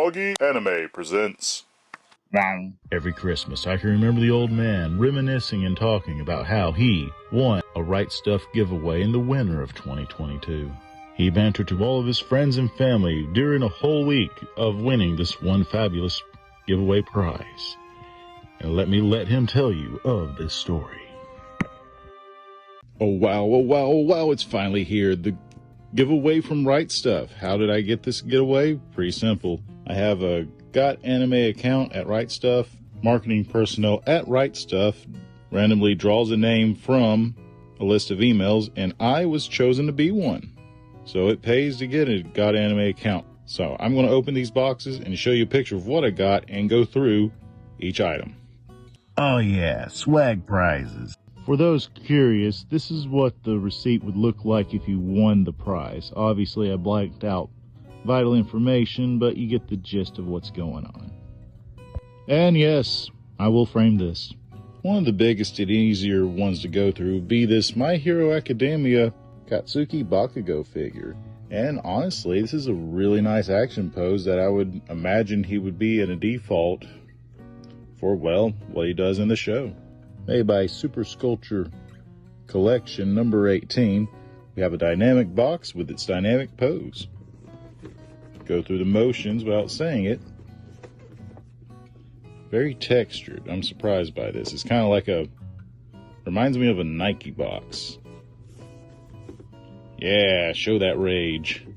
Doggy Anime presents. Every Christmas, I can remember the old man reminiscing and talking about how he won a Rightstuf giveaway in the winter of 2022. He bantered to all of his friends and family during a whole week of winning this one fabulous giveaway prize. And let him tell you of this story. Oh wow, it's finally here. The giveaway from Rightstuf. How did I get this giveaway? Pretty simple. I have a Got Anime account at Rightstuf. Marketing personnel at Rightstuf randomly draws a name from a list of emails, and I was chosen to be one. So it pays to get a Got Anime account. So I'm going to open these boxes and show you a picture of what I got and go through each item. Oh yeah, swag prizes. For those curious, this is what the receipt would look like if you won the prize. Obviously, I blanked out vital information, but you get the gist of what's going on. And yes, I will frame this. One of the biggest and easier ones to go through would be this My Hero Academia Katsuki Bakugo figure. And honestly, this is a really nice action pose that I would imagine he would be in a default for, well, what he does in the show. Made by Super Sculpture Collection number 18, we have a dynamic box with its dynamic pose. Go through the motions without saying it. Very textured. I'm surprised by this. It's kind of like reminds me of a Nike box. Yeah, show that rage.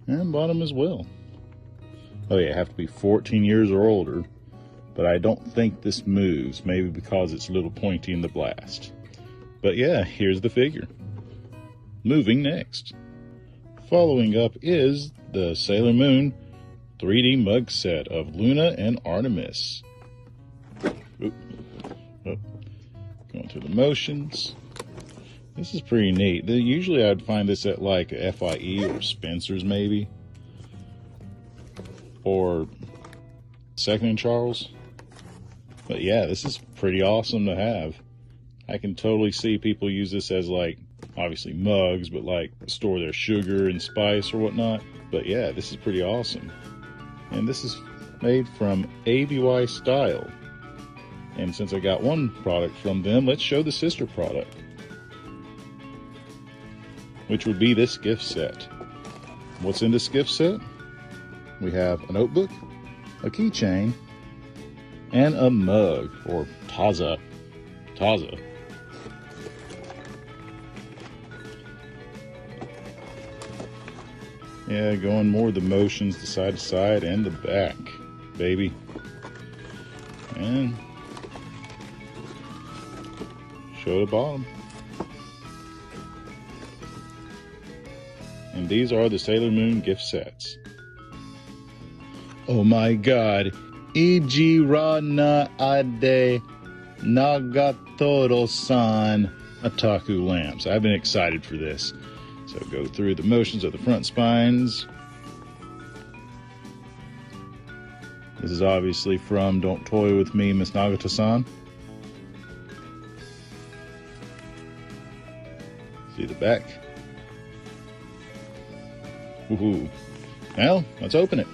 And bottom as well. Oh yeah, have to be 14 years or older, but I don't think this moves, maybe because it's a little pointy in the blast. But yeah, here's the figure. Moving next. Following up is the Sailor Moon 3D mug set of Luna and Artemis. Going through the motions. This is pretty neat. Usually I'd find this at like FIE or Spencer's maybe. Or Second and Charles. But yeah, this is pretty awesome to have. I can totally see people use this as like, obviously mugs, but like store their sugar and spice or whatnot. But yeah, this is pretty awesome. And this is made from ABY Style. And since I got one product from them, let's show the sister product, which would be this gift set. What's in this gift set? We have a notebook, a keychain, and a mug, or taza. Yeah, going more the motions, the side to side, and the back, baby. And show the bottom. And these are the Sailor Moon gift sets. Oh my god. Ijira na ade Nagatoro-san Otaku lamps. I've been excited for this. So go through the motions of the front spines. This is obviously from Don't Toy With Me, Miss Nagata-san. See the back. Woohoo. Well, let's open it.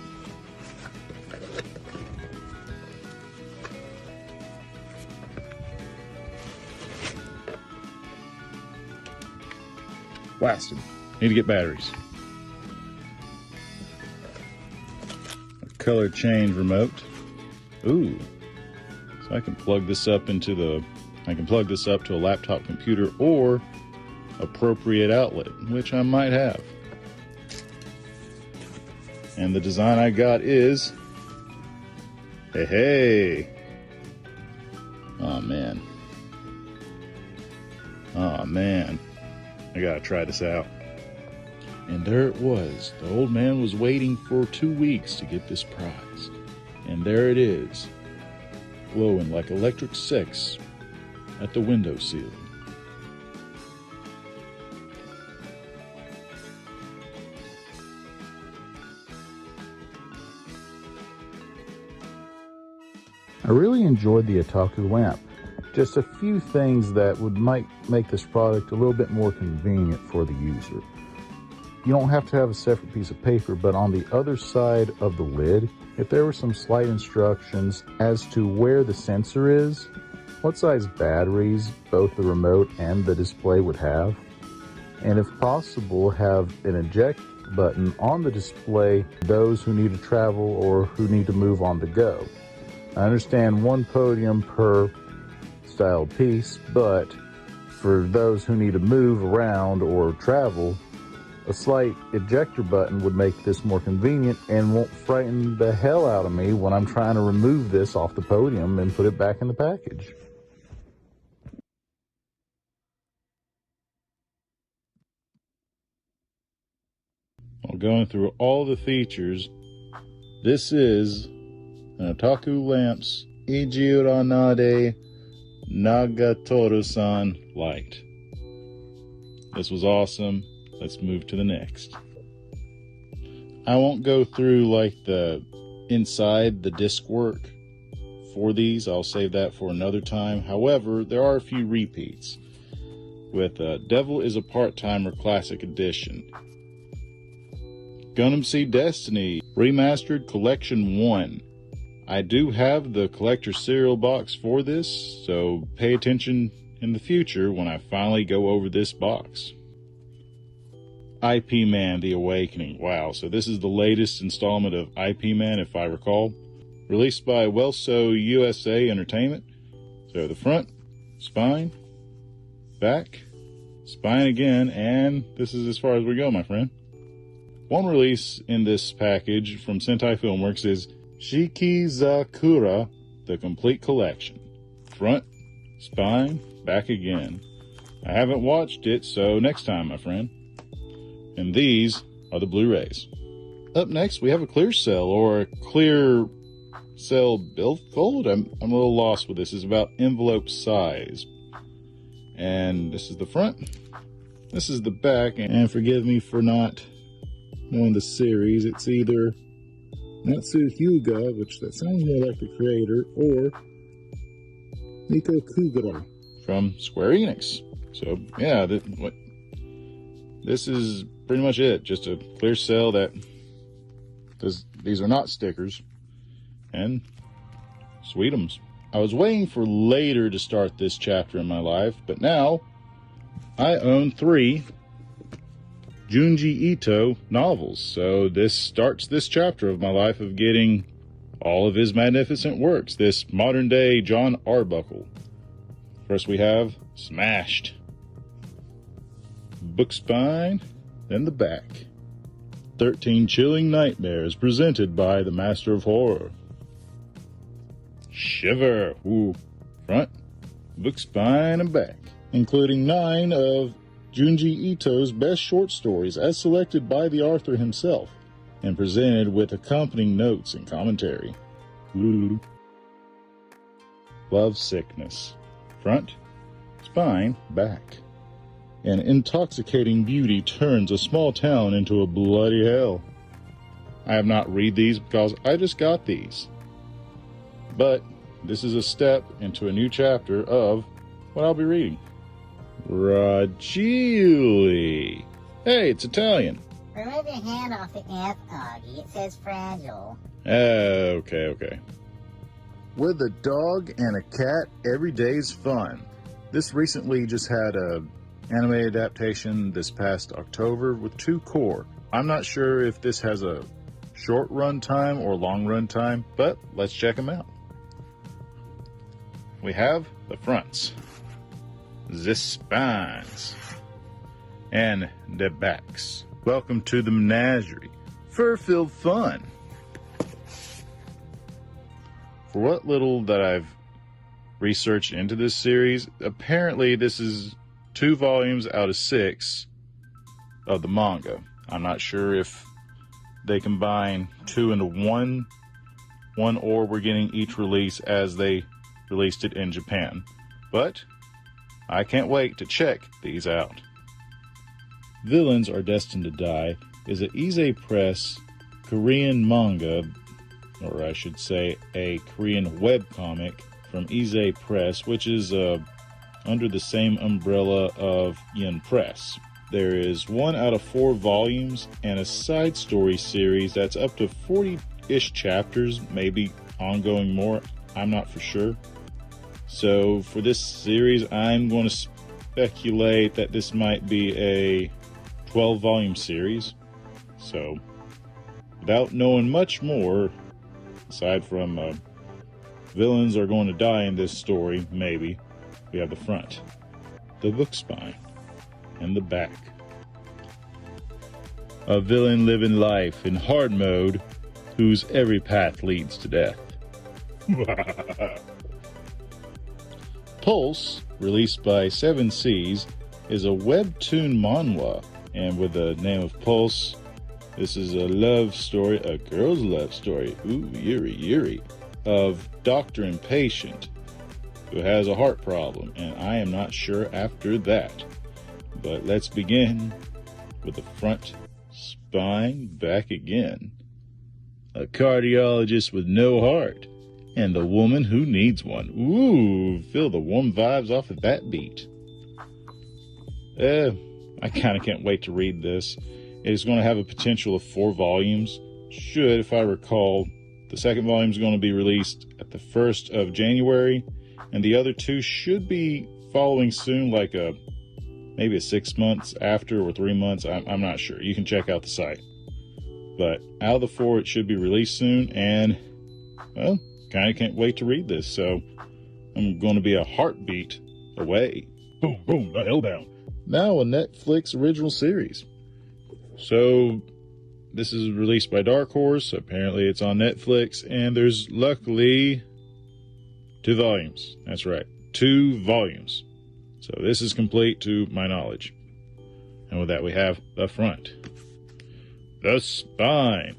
Blasted. Need to get batteries. A color change remote. Ooh. So I can plug this up to a laptop computer or appropriate outlet, which I might have. And the design I got is, hey. Oh man. I gotta try this out. And there it was. The old man was waiting for 2 weeks to get this prize. And there it is, glowing like electric sex at the window ceiling. I really enjoyed the Otaku lamp. Just a few things that might make this product a little bit more convenient for the user. you don't have to have a separate piece of paper, but on the other side of the lid, if there were some slight instructions as to where the sensor is, what size batteries both the remote and the display would have, and if possible, have an eject button on the display those who need to travel or who need to move on the go. I understand one podium per styled piece, but for those who need to move around or travel, a slight ejector button would make this more convenient and won't frighten the hell out of me when I'm trying to remove this off the podium and put it back in the package. While going through all the features, this is an Otaku Lamps Ijiranade Nagatoro-san light. This was awesome. Let's move to the next. I won't go through like the inside the disc work for these. I'll save that for another time. However, there are a few repeats with Devil is a Part-Timer Classic Edition, Gundam Seed Destiny Remastered Collection 1. I do have the collector cereal box for this, so pay attention in the future when I finally go over this box. IP Man The Awakening. Wow, so this is the latest installment of IP Man, if I recall. Released by Welso USA Entertainment. So the front, spine, back, spine again, and this is as far as we go, my friend. One release in this package from Sentai Filmworks is Shikizakura, the complete collection. Front, spine, back again. I haven't watched it, so next time, my friend. And these are the Blu-rays. Up next, we have a clear cell, or a clear cell billfold. I'm a little lost with this. It's about envelope size. And this is the front. This is the back. And forgive me for not knowing the series. It's either Natsu Hyuga, which that sounds more like the creator, or Neko Kugura from Square Enix. So, yeah, this is pretty much it. Just a clear cell that, because these are not stickers, and sweetums. I was waiting for later to start this chapter in my life, but now I own 3 Junji Ito novels. So this starts this chapter of my life of getting all of his magnificent works. This modern day John Arbuckle. First we have Smashed. Book spine, then the back. 13 Chilling Nightmares presented by the Master of Horror. Shiver. Ooh. Front, book spine, and back. Including 9 of Junji Ito's best short stories as selected by the author himself and presented with accompanying notes and commentary. Lovesickness. Front, spine, back. An intoxicating beauty turns a small town into a bloody hell. I have not read these because I just got these. But this is a step into a new chapter of what I'll be reading. Ragili. Hey, it's Italian. Remove your hand off the F, Augie. It says fragile. Okay. With a dog and a cat, every day's fun. This recently just had a anime adaptation this past October with 2 core. I'm not sure if this has a short run time or long run time, but let's check them out. We have the fronts, the spines, and the backs. Welcome to the menagerie. Fur-filled fun. For what little that I've researched into this series, apparently this is 2 volumes out of 6 of the manga. I'm not sure if they combine 2 into one or we're getting each release as they released it in Japan. But I can't wait to check these out. Villains Are Destined to Die is a Ise Press Korean manga, or I should say a Korean webcomic from Ise Press, which is under the same umbrella of Yen Press. There is 1 out of 4 volumes and a side story series that's up to 40-ish chapters, maybe ongoing more. I'm not for sure. So for this series, I'm going to speculate that this might be a 12-volume series. So without knowing much more, aside from villains are going to die in this story, maybe, we have the front, the book spine, and the back. A villain living life in hard mode, whose every path leads to death. Pulse, released by 7 Seas, is a webtoon manhwa, and with the name of Pulse, this is a love story, a girl's love story, ooh, yuri, of doctor and patient who has a heart problem, and I am not sure after that. But let's begin with the front spine back again. A cardiologist with no heart, and the woman who needs one. Ooh, feel the warm vibes off of that beat. I kind of can't wait to read this. It's going to have a potential of 4 volumes. Should, if I recall, the second volume is going to be released at the 1st of January, and the other 2 should be following soon, like maybe 6 months after or 3 months. I'm not sure. You can check out the site. But out of the 4, it should be released soon, and, well, kind of can't wait to read this. So I'm going to be a heartbeat away. Boom, boom, the hell down. Now a Netflix original series. So this is released by Dark Horse. Apparently it's on Netflix, and there's luckily 2 volumes. That's right, 2 volumes. So this is complete to my knowledge. And with that we have the front, the spine,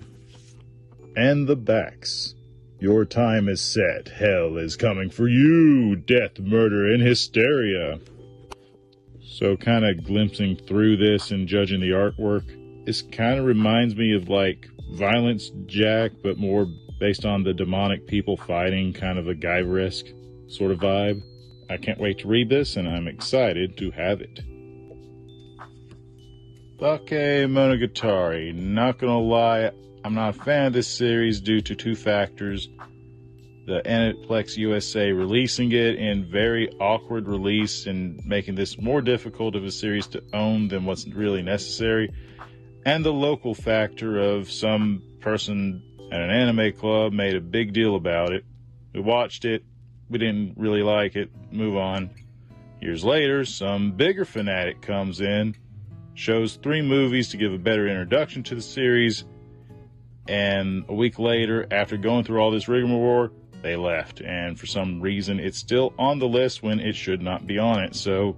and the backs. Your time is set. Hell is coming for you. Death, murder, and hysteria. So kind of glimpsing through this and judging the artwork, this kind of reminds me of like Violence Jack, but more based on the demonic people fighting, kind of a Guyver-esque sort of vibe. I can't wait to read this, and I'm excited to have it. Bakemonogatari. Not gonna lie, I'm not a fan of this series due to 2 factors. The Aniplex USA releasing it in very awkward release and making this more difficult of a series to own than what's really necessary. And the local factor of some person at an anime club made a big deal about it. We watched it, we didn't really like it, move on. Years later, some bigger fanatic comes in, shows 3 movies to give a better introduction to the series, and a week later, after going through all this rigmarole, they left, and for some reason it's still on the list when it should not be on it. So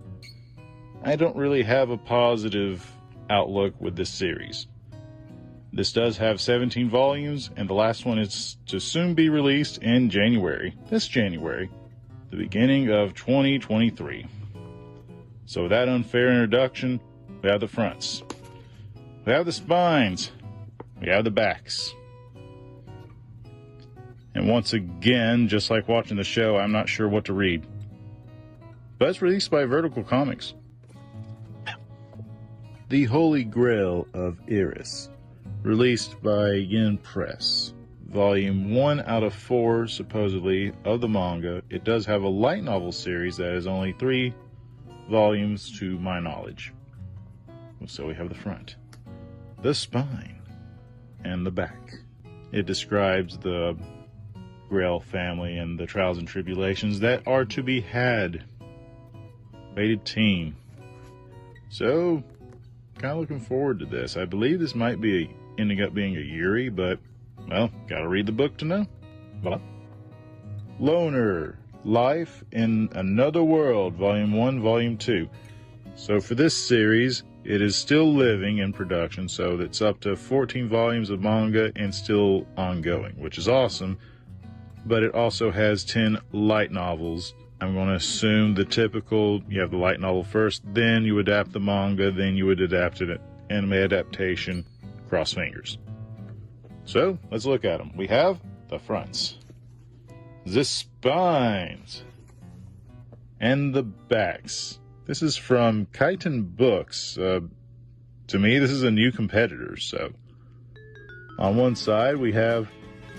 I don't really have a positive outlook with this series. This does have 17 volumes, and the last one is to soon be released in January, this January, the beginning of 2023. So with that unfair introduction, we have the fronts, we have the spines, we have the backs. And once again, just like watching the show, I'm not sure what to read. But it's released by Vertical Comics. The Holy Grail of Eris, released by Yen Press. Volume 1 out of 4, supposedly, of the manga. It does have a light novel series that is only 3 volumes to my knowledge. So we have the front, the spine, and the back. It describes the Grail family and the trials and tribulations that are to be had. Rated teen. So, kind of looking forward to this. I believe this might be ending up being a Yuri, but, well, gotta read the book to know. Voila. Loner, Life in Another World, Volume 1, Volume 2. So for this series, it is still living in production, so it's up to 14 volumes of manga and still ongoing, which is awesome. But it also has 10 light novels. I'm going to assume the typical, you have the light novel first, then you adapt the manga, then you would adapt it, anime adaptation, cross fingers. So, let's look at them. We have the fronts, the spines, and the backs. This is from Kaiten Books. to me, this is a new competitor. So on one side we have,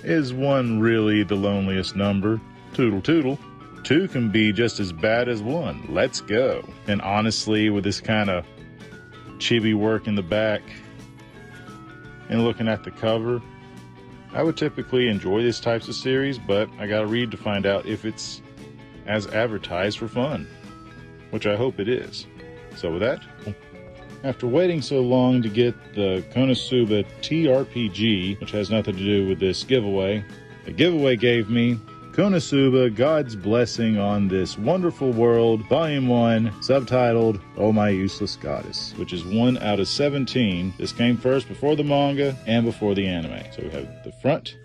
is one really the loneliest number? Toodle toodle. Two can be just as bad as one. Let's go. And honestly, with this kind of chibi work in the back and looking at the cover, I would typically enjoy these types of series, but I gotta read to find out if it's as advertised for fun, which I hope it is. So with that, after waiting so long to get the Konosuba TRPG, which has nothing to do with this giveaway, the giveaway gave me Konosuba, God's Blessing on This Wonderful World, Volume 1, subtitled, Oh My Useless Goddess, which is 1 out of 17. This came first before the manga and before the anime. So we have the front,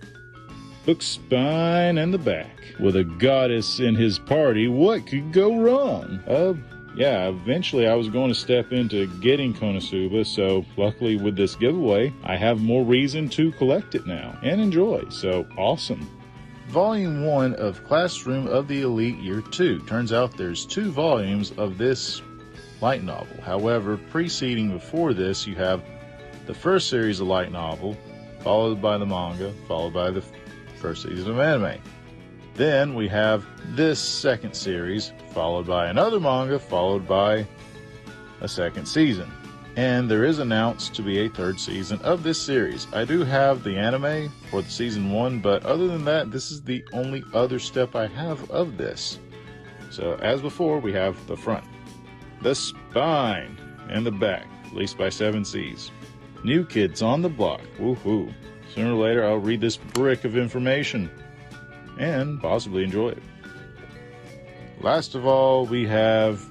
book spine, and the back. With a goddess in his party, what could go wrong? Yeah, eventually I was going to step into getting Konosuba, so luckily with this giveaway, I have more reason to collect it now and enjoy, so awesome. Volume 1 of Classroom of the Elite Year 2. Turns out there's 2 volumes of this light novel. However, preceding before this, you have the first series of light novel, followed by the manga, followed by the first season of anime. Then we have this second series, followed by another manga, followed by a second season. And there is announced to be a third season of this series. I do have the anime for the season 1, but other than that, this is the only other step I have of this. So as before, we have the front, the spine, and the back, released by 7Seas. New Kids on the Block, woohoo. Sooner or later, I'll read this brick of information and possibly enjoy it. Last of all, we have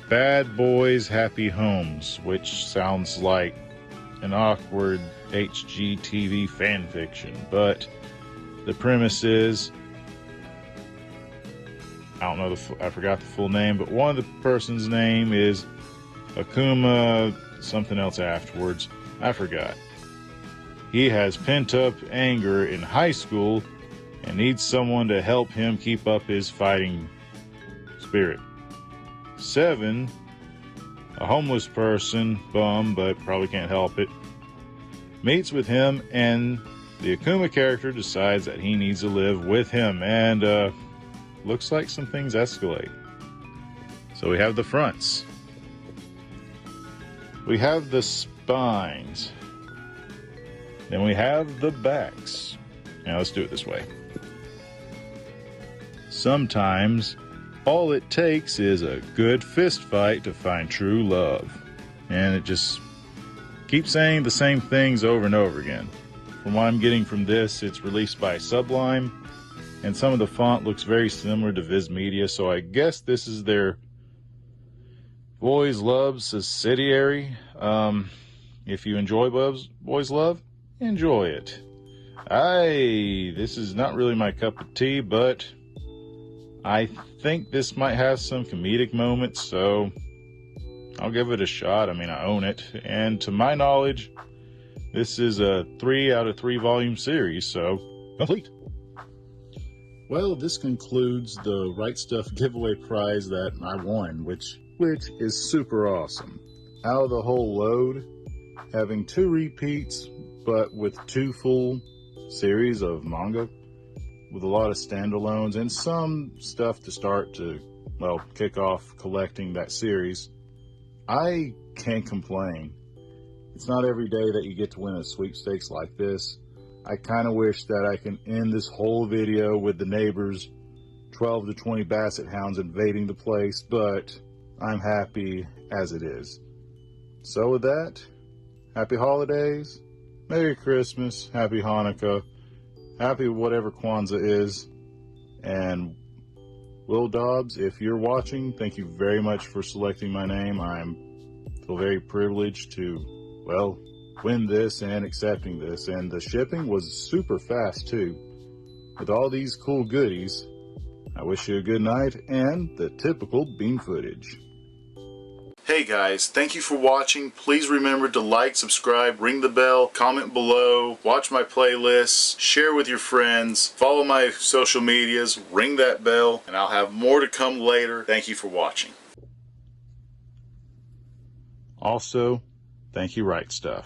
Bad Boys Happy Homes, which sounds like an awkward HGTV fanfiction, but the premise is, I don't know, I forgot the full name, but one of the person's name is Akuma, something else afterwards, I forgot. He has pent-up anger in high school and needs someone to help him keep up his fighting spirit. 7, a homeless person, bum, but probably can't help it, meets with him, and the Akuma character decides that he needs to live with him, and looks like some things escalate. So we have the fronts. We have the spines. Then we have the backs. Now let's do it this way. Sometimes all it takes is a good fist fight to find true love. And it just keeps saying the same things over and over again. From what I'm getting from this, it's released by Sublime, and some of the font looks very similar to Viz Media, so I guess this is their Boys Love subsidiary. If you enjoy Boys Love, enjoy it. This is not really my cup of tea, but I think this might have some comedic moments, so I'll give it a shot. I mean, I own it, and to my knowledge, this is a 3 out of 3 volume series, so complete. Well, this concludes the Rightstuf giveaway prize that I won, which is super awesome. Out of the whole load, having 2 repeats, but with 2 full series of manga, with a lot of standalones and some stuff to start to, well, kick off collecting that series, I can't complain. It's not every day that you get to win a sweepstakes like this. I kind of wish that I can end this whole video with the neighbors, 12 to 20 basset hounds invading the place, but I'm happy as it is. So with that, happy holidays, Merry Christmas, Happy Hanukkah, Happy whatever Kwanzaa is, and Will Dobbs, if you're watching, thank you very much for selecting my name. I feel very privileged to, well, win this and accepting this, and the shipping was super fast too. With all these cool goodies, I wish you a good night and the typical bean footage. Hey guys, thank you for watching. Please remember to like, subscribe, ring the bell, comment below, watch my playlists, share with your friends, follow my social medias, ring that bell, and I'll have more to come later. Thank you for watching. Also, thank you, Rightstuf.